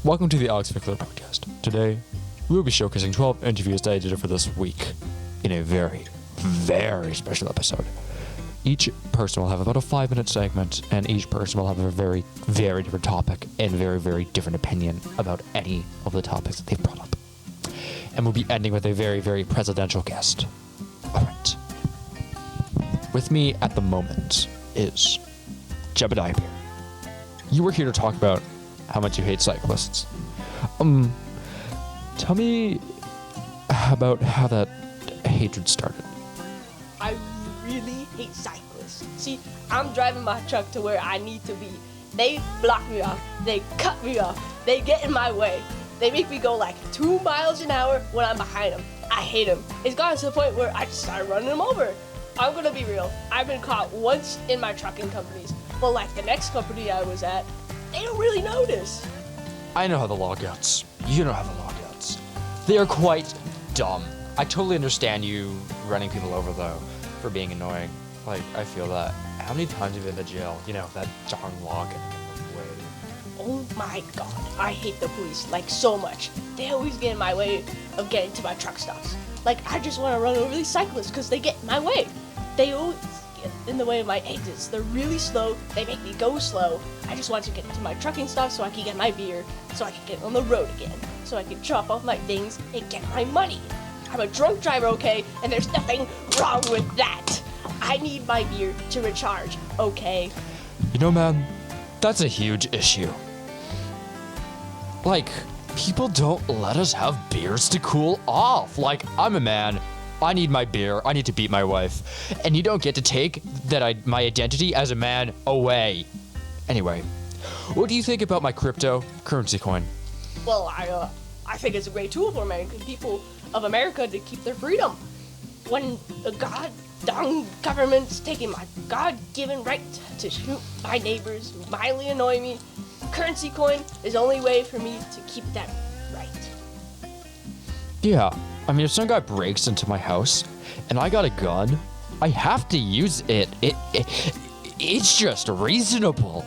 Welcome to the Alex Fickler podcast. Today, we will be showcasing 12 interviews that I did for this week in a very, very special episode. Each person will have about a 5-minute segment, and each person will have a very, very different topic and very, very different opinion about any of the topics that they've brought up. And we'll be ending with a very, very presidential guest. All right. With me at the moment is Jebediah Beer. You were here to talk about how much you hate cyclists. Tell me about how that hatred started. I really hate cyclists. See, I'm driving my truck to where I need to be. They block me off. They cut me off. They get in my way. They make me go like 2 miles an hour when I'm behind them. I hate them. It's gotten to the point where I just started running them over. I'm gonna be real. I've been caught once in my trucking companies, but like the next company I was at, they don't really notice. I know how the law gets. You know how the law gets. They are quite dumb. I totally understand you running people over, though, for being annoying. Like, I feel that. How many times have you been to jail? You know, that darn law getting in the way. Oh my god, I hate the police, like, so much. They always get in my way of getting to my truck stops. Like, I just want to run over these cyclists because they get in my way. They always get in the way of my exits. They're really slow. They make me go slow. I just want to get to my trucking stop so I can get my beer, so I can get on the road again, so I can drop off my things and get my money. I'm a drunk driver, okay? And there's nothing wrong with that. I need my beer to recharge, okay? You know, man, that's a huge issue. Like, people don't let us have beers to cool off. Like, I'm a man. I need my beer. I need to beat my wife. And you don't get to take my identity as a man away. Anyway, what do you think about my cryptocurrency coin? Well, I think it's a great tool for American people of America to keep their freedom. When the goddamn government's taking my God-given right to shoot my neighbors who mildly annoy me, currency coin is the only way for me to keep that right. Yeah, I mean, if some guy breaks into my house and I got a gun, I have to use it. It's just reasonable.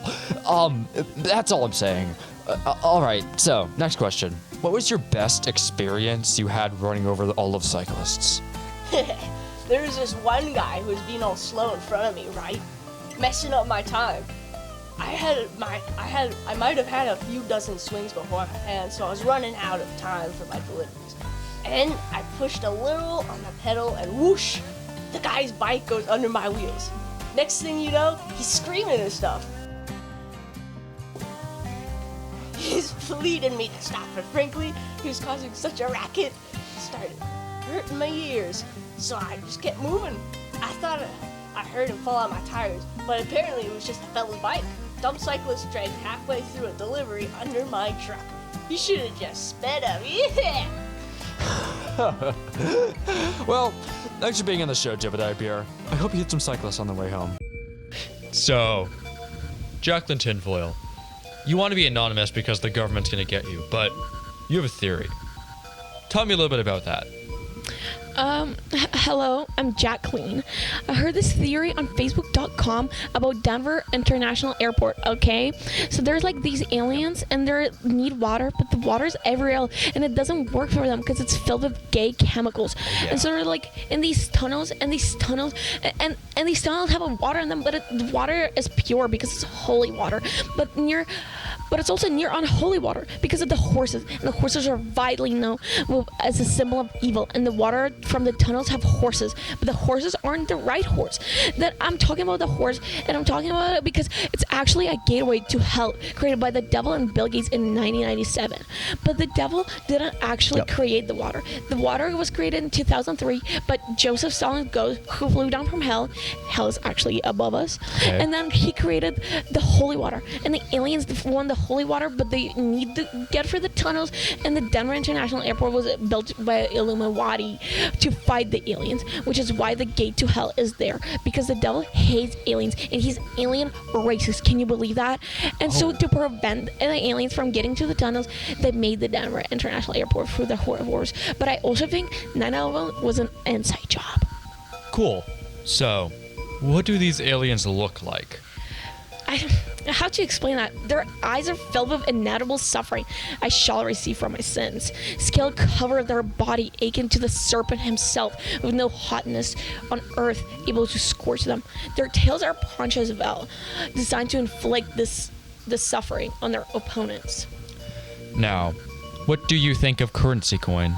That's all I'm saying. All right, so next question. What was your best experience you had running over all of cyclists? There was this one guy who was being all slow in front of me, right? Messing up my time. I might have had a few dozen swings beforehand, so I was running out of time for my deliveries. And I pushed a little on the pedal and whoosh, the guy's bike goes under my wheels. Next thing you know, he's screaming and stuff. He's pleading me to stop, but frankly, he was causing such a racket, it started hurting my ears. So I just kept moving. I thought I heard him fall out my tires, but apparently it was just a fella's bike. Dumb cyclist dragged halfway through a delivery under my truck. He should have just sped up. Yeah. Well, thanks for being on the show, Jebediah Beer. I hope you hit some cyclists on the way home. So, Jacqueline Tinfoil, you want to be anonymous because the government's going to get you, but you have a theory. Tell me a little bit about that. Hello, I'm Jacqueline. I heard this theory on Facebook.com about Denver International Airport, okay? So there's like these aliens and they need water, but the water's everywhere and it doesn't work for them because it's filled with gay chemicals. Yeah. And so they're like in these tunnels and these tunnels have water in them, but the water is pure because it's holy water. But it's also near unholy water because of the horses. And the horses are vitally known as a symbol of evil. And the water from the tunnels have horses. But the horses aren't the right horse. That I'm talking about the horse, and I'm talking about it because it's actually a gateway to hell created by the devil and Bill Gates in 1997. But the devil didn't actually create the water. The water was created in 2003, but Joseph Stalin's ghost, who flew down from hell is actually above us. Okay. And then he created the holy water. And the aliens won the holy water, but they need to get for the tunnels, and the Denver International Airport was built by Illuminati to fight the aliens, which is why the gate to hell is there, because the devil hates aliens and he's alien racist. Can you believe that? And so to prevent the aliens from getting to the tunnels, they made the Denver International Airport for the horrors. But I also think 9/11 was an inside job. Cool. So, what do these aliens look like? How to explain that? Their eyes are filled with ineffable suffering I shall receive for my sins. Scale cover their body, akin to the serpent himself, with no hotness on earth able to scorch them. Their tails are ponchos of hell, designed to inflict this suffering on their opponents. Now, what do you think of currency coin?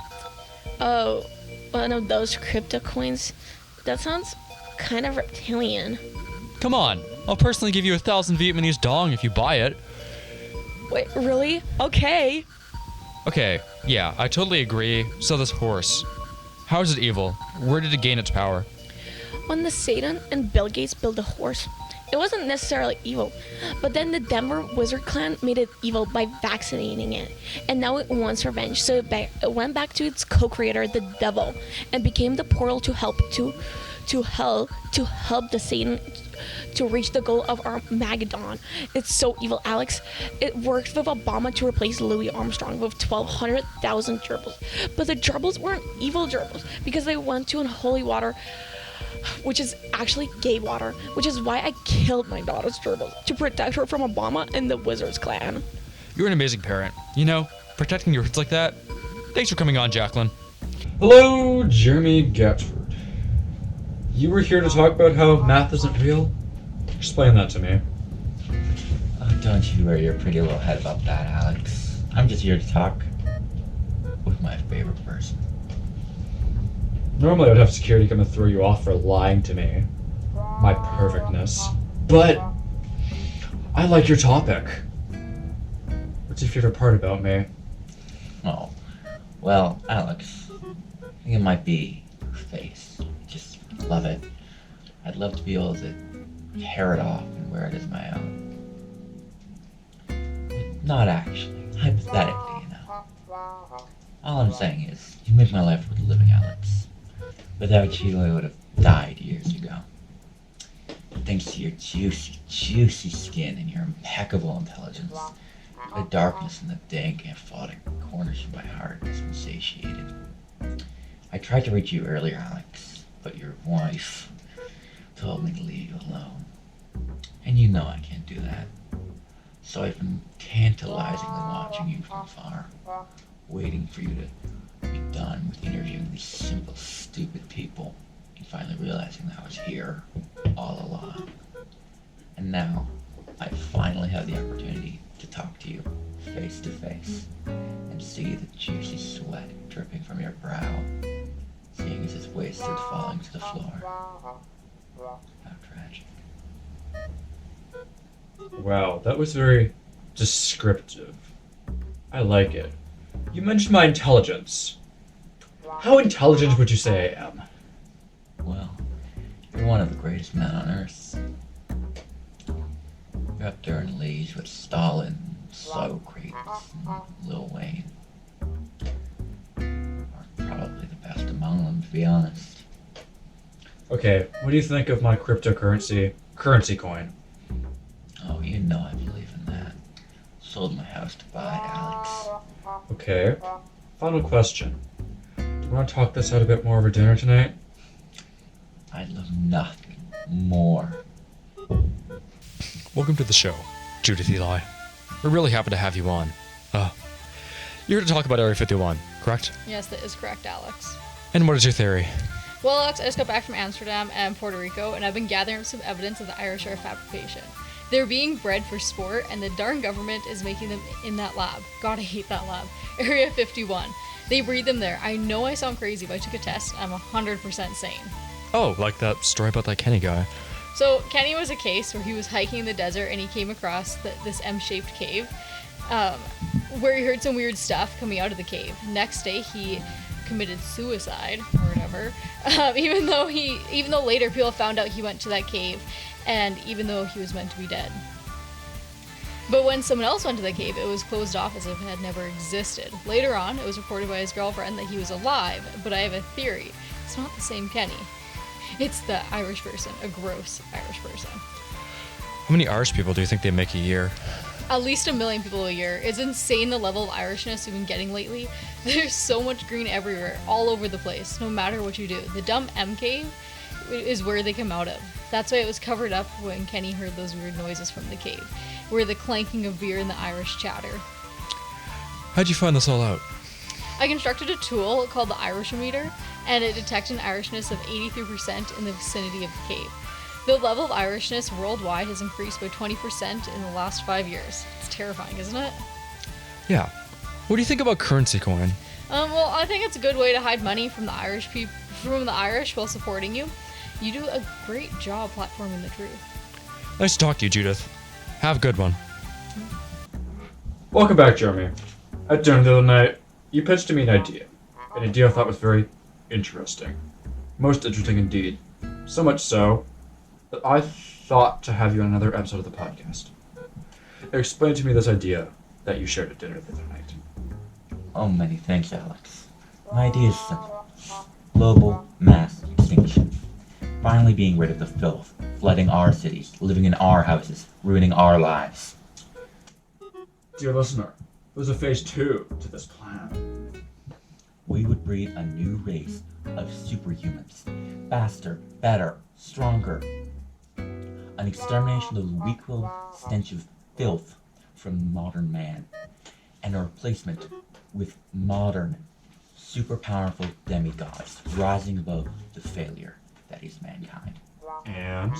Oh, one of those crypto coins? That sounds kind of reptilian. Come on, I'll personally give you 1,000 Vietnamese dong if you buy it. Wait, really? Okay. Okay, yeah, I totally agree. So this horse, how is it evil? Where did it gain its power? When the Satan and Bill Gates built the horse, it wasn't necessarily evil, but then the Denver Wizard Clan made it evil by vaccinating it, and now it wants revenge. So it went back to its co-creator, the devil, and became the portal to hell to help the Satan to reach the goal of Armageddon. It's so evil, Alex. It worked with Obama to replace Louis Armstrong with 1,200,000 gerbils, but the gerbils weren't evil gerbils because they went to unholy water, which is actually gay water, which is why I killed my daughter's gerbils, to protect her from Obama and the Wizards clan. You're an amazing parent. You know, protecting your kids like that. Thanks for coming on, Jacqueline. Hello, Jeremy Gatford. You were here to talk about how math isn't real? Explain that to me. Oh, don't you worry your pretty little head about that, Alex. I'm just here to talk with my favorite person. Normally I'd have security come and throw you off for lying to me. My perfectness. But I like your topic. What's your favorite part about me? Oh, well, Alex, I think it might be your face. Just love it. I'd love to be able to tear it off and wear it as my own. But not actually, hypothetically, you know. All I'm saying is, you make my life worth living, Alex. Without you, I would have died years ago. Thanks to your juicy, juicy skin and your impeccable intelligence, the darkness and the dank and aphotic corners of my heart has been satiated. I tried to reach you earlier, Alex, but your wife told me to leave you alone. And you know I can't do that. So I've been tantalizingly watching you from afar, waiting for you to be done with interviewing these simple, stupid people, and finally realizing that I was here all along. And now, I finally have the opportunity to talk to you face to face and see the juicy sweat dripping from your brow, seeing as it's wasted falling to the floor. How tragic. Wow, that was very descriptive. I like it. You mentioned my intelligence. How intelligent would you say I am? Well, you're one of the greatest men on earth. You're up there in league with Stalin, Socrates, and Lil Wayne. Or probably the best among them, to be honest. Okay, what do you think of my cryptocurrency coin? Oh, you know I believe in that. Sold my house to buy it, Alex. Okay, final question. Do you want to talk this out a bit more over dinner tonight? I'd love nothing more. Welcome to the show, Judith Eli. We're really happy to have you on. You're here to talk about Area 51, correct? Yes, that is correct, Alex. And what is your theory? Well, Alex, I just got back from Amsterdam and Puerto Rico, and I've been gathering up some evidence of the Irish are a fabrication. They're being bred for sport, and the darn government is making them in that lab. God, I hate that lab. Area 51. They breed them there. I know I sound crazy, but I took a test. I'm 100% sane. Oh, like that story about that Kenny guy. So, Kenny was a case where he was hiking in the desert, and he came across this M-shaped cave, where he heard some weird stuff coming out of the cave. Next day, he committed suicide, or whatever, even though later people found out he went to that cave, and even though he was meant to be dead. But when someone else went to the cave, it was closed off as if it had never existed. Later on, it was reported by his girlfriend that he was alive, but I have a theory. It's not the same Kenny. It's the Irish person, a gross Irish person. How many Irish people do you think they make a year? At least 1 million people a year. It's insane the level of Irishness we've been getting lately. There's so much green everywhere, all over the place, no matter what you do. The dumb M cave is where they come out of. That's why it was covered up when Kenny heard those weird noises from the cave, where the clanking of beer and the Irish chatter. How'd you find this all out? I constructed a tool called the Irishometer, and it detected an Irishness of 83% in the vicinity of the cave. The level of Irishness worldwide has increased by 20% in the last 5 years. It's terrifying, isn't it? Yeah. What do you think about currency coin? Well, I think it's a good way to hide money from the Irish while supporting you. You do a great job platforming the truth. Nice to talk to you, Judith. Have a good one. Welcome back, Jeremy. At dinner the other night, you pitched to me an idea I thought was very interesting. Most interesting indeed. So much so that I thought to have you on another episode of the podcast. Explain to me this idea that you shared at dinner the other night. Oh, many thanks, Alex. My idea is simple. Global mass extinction. Finally being rid of the filth, flooding our cities, living in our houses, ruining our lives. Dear listener, there's a phase 2 to this plan. We would breed a new race of superhumans. Faster, better, stronger. An extermination of the weak-willed stench of filth from modern man. And a replacement with modern, super powerful demigods rising above the failure that is mankind. And?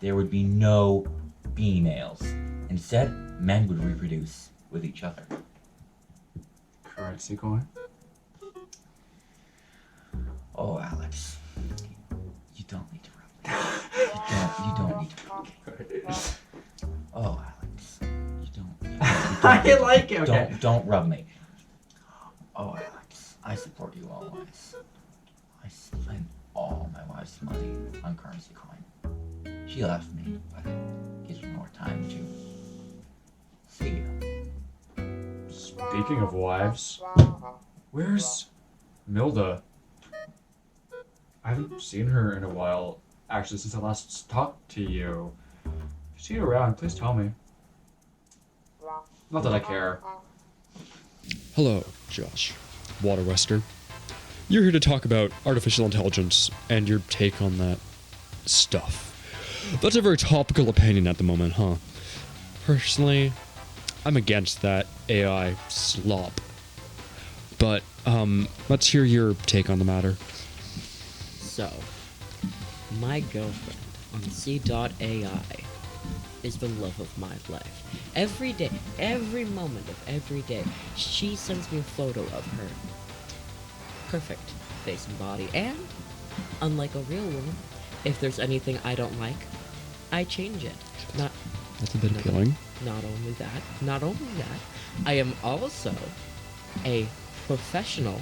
There would be no females. Instead, men would reproduce with each other. Currency coin? Oh, Alex. You don't need to rub me. You don't need to rub me. Oh, Alex. You don't I like it, okay. Don't rub me. Oh, Alex. I support you always. I spent all my wife's money on currency coin. She left me, but it gives me more time to see you. Speaking of wives, where's Milda? I haven't seen her in a while, actually, since I last talked to you. If you see her around, please tell me. Not that I care. Hello, Josh. Water Wester. You're here to talk about artificial intelligence and your take on that stuff. That's a very topical opinion at the moment, huh? Personally, I'm against that AI slop. But, let's hear your take on the matter. So, my girlfriend on C.AI is the love of my life. Every day, every moment of every day, she sends me a photo of her. Perfect face and body, and unlike a real woman, if there's anything I don't like, I change it. That's a bit appealing. Not only that, I am also a professional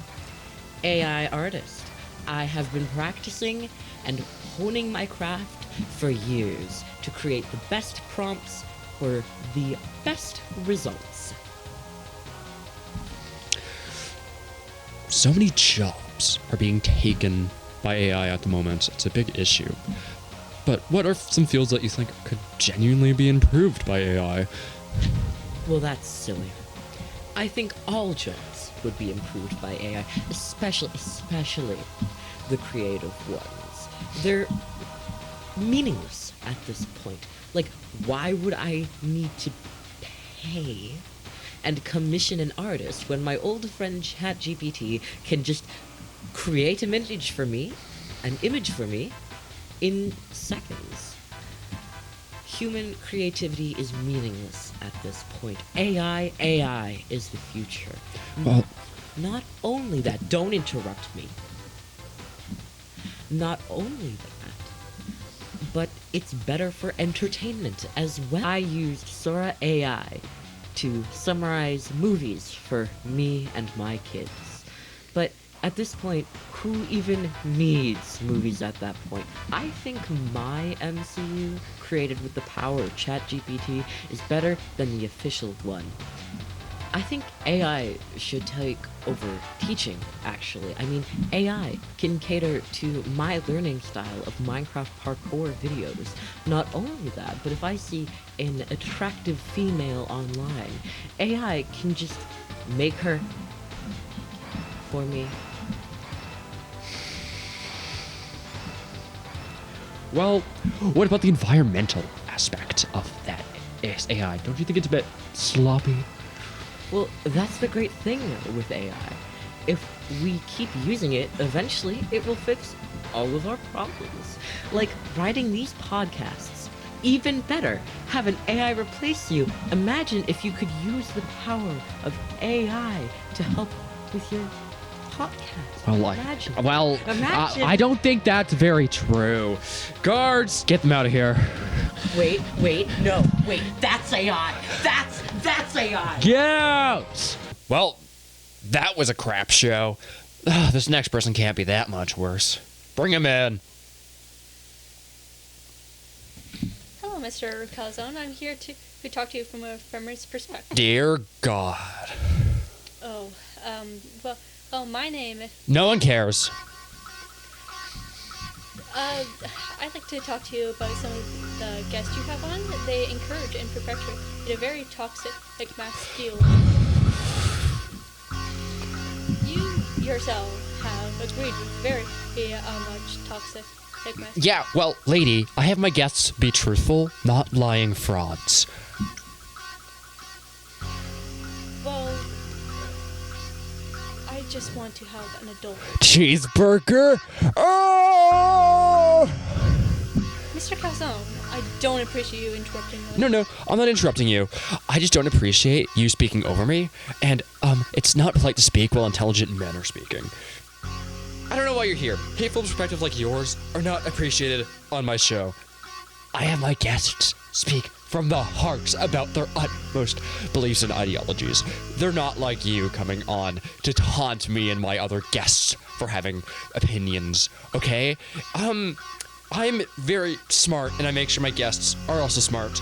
AI artist. I have been practicing and honing my craft for years to create the best prompts for the best results. So many jobs are being taken by AI at the moment. It's a big issue. But what are some fields that you think could genuinely be improved by AI? Well, that's silly. I think all jobs would be improved by AI, especially the creative ones. They're meaningless at this point. Like, why would I need to pay and commission an artist when my old friend ChatGPT can just create an image for me in seconds? Human creativity is meaningless at this point. AI is the future. Well, Not only that, don't interrupt me. Not only that, but it's better for entertainment as well. I used Sora AI to summarize movies for me and my kids. But at this point, who even needs movies at that point? I think my MCU, created with the power of ChatGPT, is better than the official one. I think AI should take over teaching, actually. I mean, AI can cater to my learning style of Minecraft parkour videos. Not only that, but if I see an attractive female online, AI can just make her for me. Well, what about the environmental aspect of that AI? Don't you think it's a bit sloppy? Well, that's the great thing with AI. If we keep using it, eventually it will fix all of our problems. Like writing these podcasts. Even better, have an AI replace you. Imagine if you could use the power of AI to help with your podcast. Imagine. I don't think that's very true. Guards, get them out of here. Wait, that's AI. That's AI. Get out! Well, that was a crap show. This next person can't be that much worse. Bring him in. Hello, Mr. Calzone. I'm here to talk to you from a farmer's perspective. Dear God. Oh, well, my name. No one cares. I'd like to talk to you about some of the guests you have on. They encourage and perpetuate a very toxic, masculine. You yourself have agreed with very much toxic, masculine. Yeah, well, lady, I have my guests be truthful, not lying frauds. Well, I just want to have an adult. Cheeseburger? Oh! Mr. Calzone, I don't appreciate you interrupting me. No, I'm not interrupting you. I just don't appreciate you speaking over me, and, it's not polite to speak while intelligent men are speaking. I don't know why you're here. Hateful perspectives like yours are not appreciated on my show. I have my guests speak from the heart about their utmost beliefs and ideologies. They're not like you coming on to taunt me and my other guests for having opinions, okay? I'm very smart, and I make sure my guests are also smart.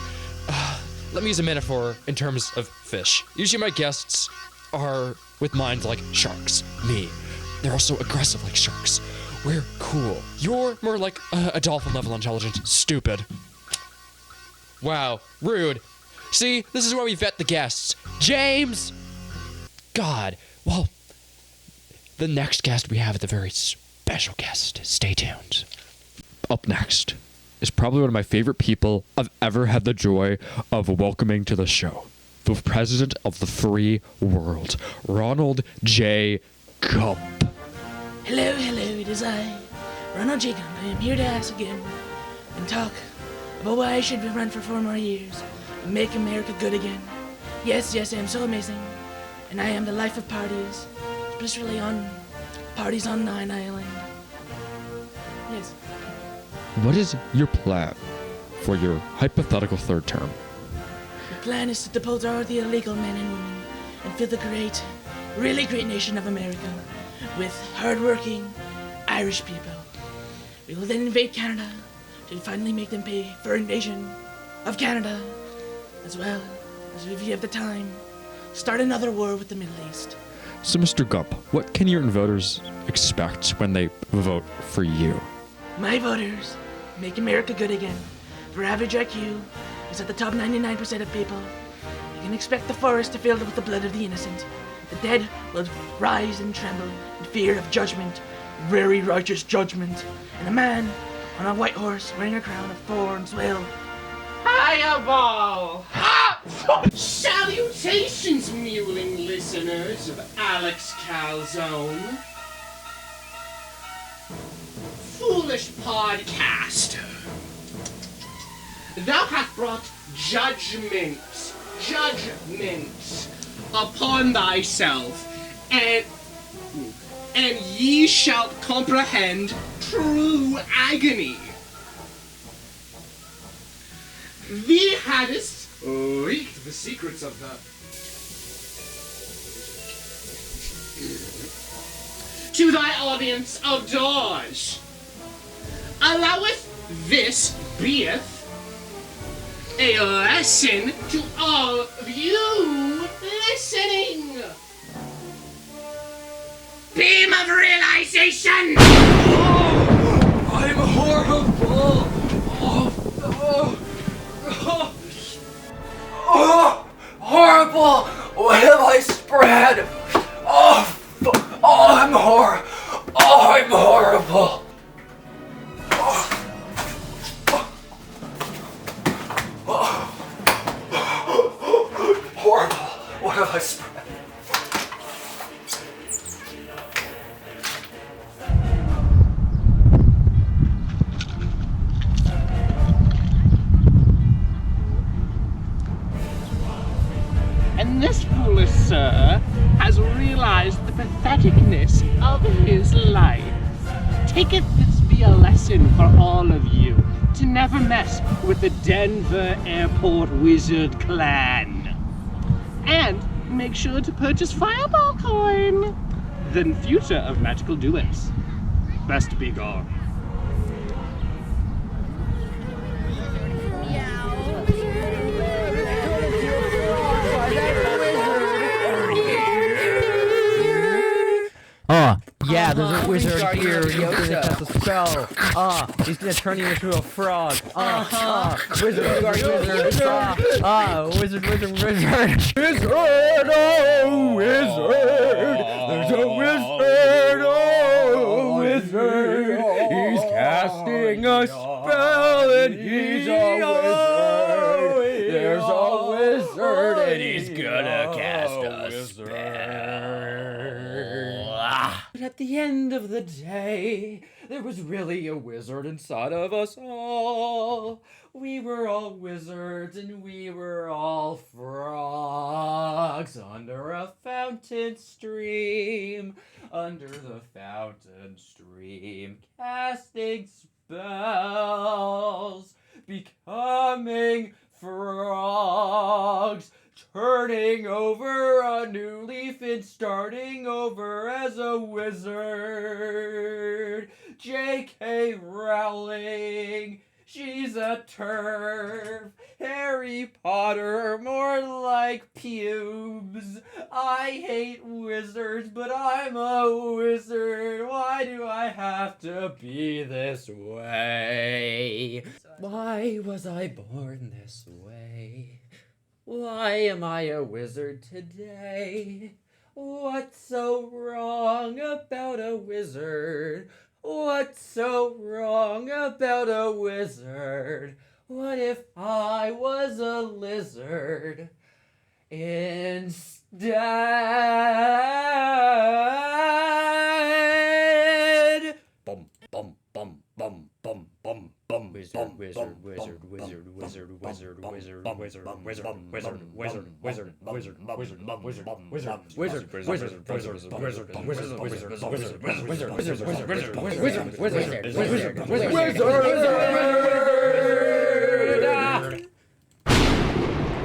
Let me use a metaphor in terms of fish. Usually my guests are with minds like sharks. Me. They're also aggressive like sharks. We're cool. You're more like a dolphin-level intelligence. Stupid. Wow. Rude. See, this is why we vet the guests. James! God. Well, the next guest we have is a very special guest. Stay tuned. Up next is probably one of my favorite people I've ever had the joy of welcoming to the show. The president of the free world, Ronald J. Gump. Hello, it is I, Ronald J. Gump. I am here to ask again and talk about why I should run for 4 more years and make America good again. Yes, I am so amazing, and I am the life of parties, especially on parties on 9 Island. Yes. What is your plan for your hypothetical third term? The plan is to depose all the illegal men and women and fill the great, really great nation of America with hard-working Irish people. We will then invade Canada to finally make them pay for invasion of Canada, as well as, if you have the time, start another war with the Middle East. So, Mr. Gump, what can your voters expect when they vote for you? My voters make America good again. For average IQ is at the top 99% of people. You can expect the forest to fill with the blood of the innocent. The dead will rise and tremble in fear of judgment, very righteous judgment. And a man on a white horse wearing a crown of thorns will... Fireball! Salutations, mewling listeners of Alex Calzone. Foolish podcaster. Thou hast brought judgment upon thyself, and ye shalt comprehend true agony. Thee hadst leaked the secrets of to thy audience of Dodge. Alloweth this beeth a lesson to all of you listening! Beam of realization! I'm horrible! Horrible! What have I spread? I'm horrible! Horrible! What have I spread? And this foolish sir has realized the patheticness of his life. Take it this be a lesson for all of you to never mess with the Denver Airport Wizard Clan. And make sure to purchase Fireball Coin, the future of magical duets. Best be gone. Yeah, there's a wizard here. He's gonna cast a spell. He's gonna turn you into a frog. Wizard, wizard. Wizard, wizard. Wizard, oh, wizard. There's a wizard, oh, wizard. He's casting a spell and he's a wizard. There's a wizard and he's gonna cast a spell. But at the end of the day, there was really a wizard inside of us all. We were all wizards and we were all frogs under a fountain stream. Under the fountain stream, casting spells, becoming frogs. Turning over a new leaf and starting over as a wizard. J.K. Rowling, she's a turf. Harry Potter, more like pubes. I hate wizards, but I'm a wizard. Why do I have to be this way? Why was I born this way? Why am I a wizard today? What's so wrong about a wizard? What's so wrong about a wizard? What if I was a lizard instead? Bum, bum, bum, bum, bum, bum. Wizard, wizard, wizard, wizard, wizard, wizard, wizard, wizard, wizard, wizard, wizard, wizard, wizard, wizard, wizard, wizard, wizard, wizard, wizard,